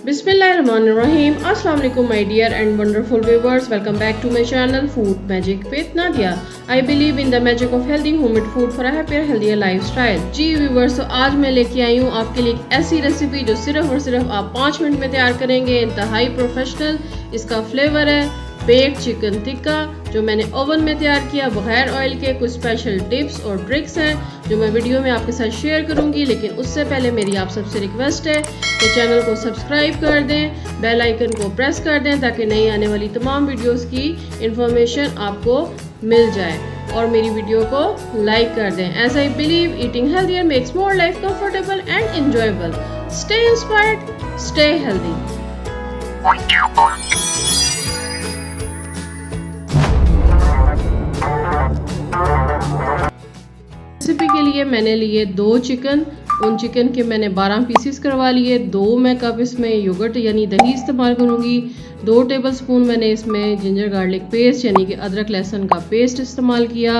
Bismillahirrahmanirrahim. Assalamu alaikum my dear and wonderful viewers. Welcome back to my channel Food Magic with Nadia. I believe in the magic of healthy homemade food for a happier healthier lifestyle. Ji viewers, तो आज मैं लेके आई हूँ आपके लिए एक ऐसी recipe जो सिर्फ और सिर्फ आप 5 मिनट में तैयार करेंगे। इंतहाई प्रोफेशनल इसका फ्लेवर है बेक्ड चिकन टिक्का, जो मैंने ओवन में तैयार किया बगैर ऑयल के। कुछ स्पेशल टिप्स और ट्रिक्स हैं जो मैं वीडियो में आपके साथ शेयर करूंगी, लेकिन उससे पहले मेरी आप सबसे रिक्वेस्ट है कि चैनल को सब्सक्राइब कर दें, बेल आइकन को प्रेस कर दें ताकि नई आने वाली तमाम वीडियोस की इंफॉर्मेशन आपको मिल जाए, और मेरी वीडियो को लाइक कर दें। As I believe eating healthier makes more life comfortable and enjoyable. Stay inspired, stay healthy. Recipe के लिए मैंने लिए 2 चिकन। उन चिकन के मैंने 12 पीसेस करवा लिए। 2 मैं कप इसमें योगर्ट यानी दही इस्तेमाल करूंगी। 2 टेबलस्पून मैंने इसमें जिंजर गार्लिक पेस्ट यानी कि अदरक लहसुन का पेस्ट इस्तेमाल किया।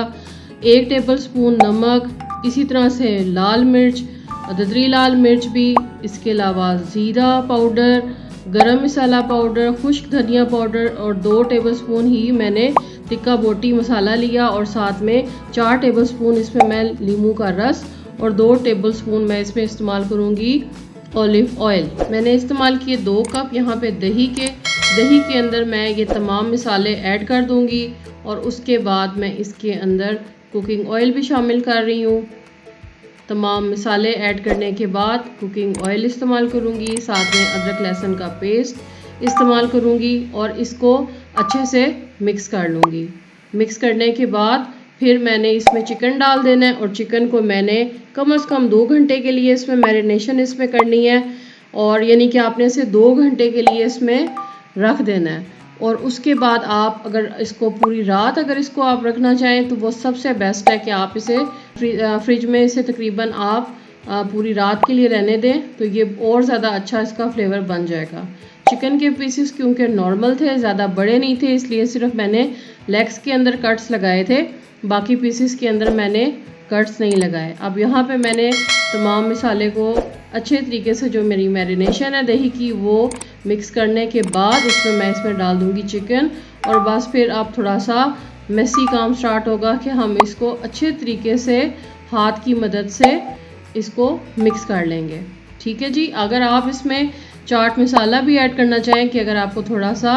1 टेबलस्पून नमक, इसी तरह से लाल मिर्च, ददरी लाल मिर्च भी, इसके अलावा ज़ीरा पाउडर, गरम मसाला पाउडर, खुश्क धनिया पाउडर, और 2 टेबलस्पून ही मैंने टिक्का बोटी मसाला लिया, और साथ में 4 टेबलस्पून इसमें मैं नींबू का रस, और 2 टेबलस्पून मैं इसमें इस्तेमाल करूंगी ऑलिव ऑयल। मैंने इस्तेमाल किए 2 कप यहाँ पे दही के अंदर मैं ये तमाम मसाले ऐड कर दूंगी, और उसके बाद मैं इसके अंदर कुकिंग ऑयल भी शामिल कर रही हूँ। तमाम मसाले ऐड करने के बाद कुकिंग ऑयल इस्तेमाल करूँगी, साथ में अदरक लहसुन का पेस्ट इस्तेमाल करूँगी, और इसको अच्छे से मिक्स कर लूँगी। मिक्स करने के बाद फिर मैंने इसमें चिकन डाल देना है, और चिकन को मैंने कम से कम 2 घंटे के लिए इसमें मैरिनेशन इसमें करनी है, और यानी कि आपने इसे 2 घंटे के लिए इसमें रख देना है। और उसके बाद आप अगर इसको पूरी रात अगर इसको आप रखना चाहें तो वो सबसे बेस्ट है कि आप इसे फ्रिज में इसे तकरीबन आप पूरी रात के लिए रहने दें, तो ये और ज़्यादा अच्छा इसका फ्लेवर बन जाएगा। चिकन के पीसेस क्योंकि नॉर्मल थे, ज़्यादा बड़े नहीं थे, इसलिए सिर्फ मैंने लेग्स के अंदर कट्स लगाए थे, बाकी पीसेस के अंदर मैंने कट्स नहीं लगाए। अब यहाँ पे मैंने तमाम मसाले को अच्छे तरीके से जो मेरी मैरिनेशन है दही की वो मिक्स करने के बाद मैं इसमें डाल दूँगी चिकन, और बस फिर अब थोड़ा सा मेसी काम स्टार्ट होगा कि हम इसको अच्छे तरीके से हाथ की मदद से इसको मिक्स कर लेंगे। ठीक है जी। अगर आप इसमें चाट मसाला भी ऐड करना चाहें कि अगर आपको थोड़ा सा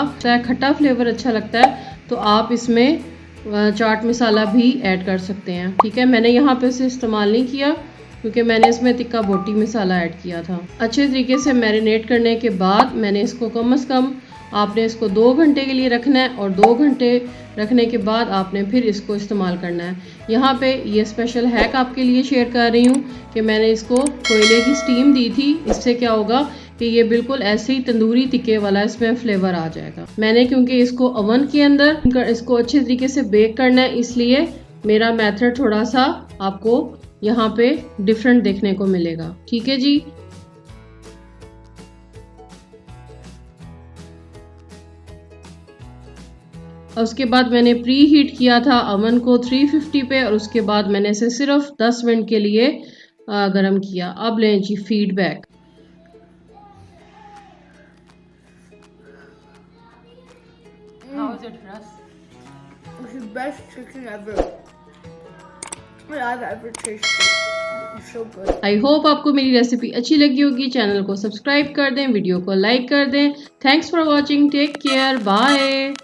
खट्टा फ्लेवर अच्छा लगता है तो आप इसमें चाट मसाला भी ऐड कर सकते हैं। ठीक है, मैंने यहाँ पे इसे इस्तेमाल नहीं किया क्योंकि मैंने इसमें टिक्का बोटी मसाला ऐड किया था। अच्छे तरीके से मैरिनेट करने के बाद मैंने इसको कम से कम आपने इसको 2 घंटे के लिए रखना है, और 2 घंटे रखने के बाद आपने फिर इसको इस्तेमाल करना है। यहाँ पे ये स्पेशल हैक आपके लिए शेयर कर रही हूँ कि मैंने इसको कोयले की स्टीम दी थी। इससे क्या होगा कि ये बिल्कुल ऐसे ही तंदूरी टिक्के वाला इसमें फ्लेवर आ जाएगा। मैंने क्योंकि इसको ओवन के अंदर इसको अच्छे तरीके से बेक करना है, इसलिए मेरा मेथड थोड़ा सा आपको यहाँ पे डिफरेंट देखने को मिलेगा। ठीक है जी। और उसके बाद मैंने प्री हीट किया था ओवन को 350 पे, और उसके बाद मैंने इसे सिर्फ 10 मिनट के लिए गरम किया। अब लें जी feedback. How is it, Russ? It's the best chicken ever I've ever tasted. It's so good. I hope आपको मेरी रेसिपी अच्छी लगी होगी। चैनल को सब्सक्राइब कर दें, वीडियो को लाइक कर दें। Thanks for watching, take care, bye.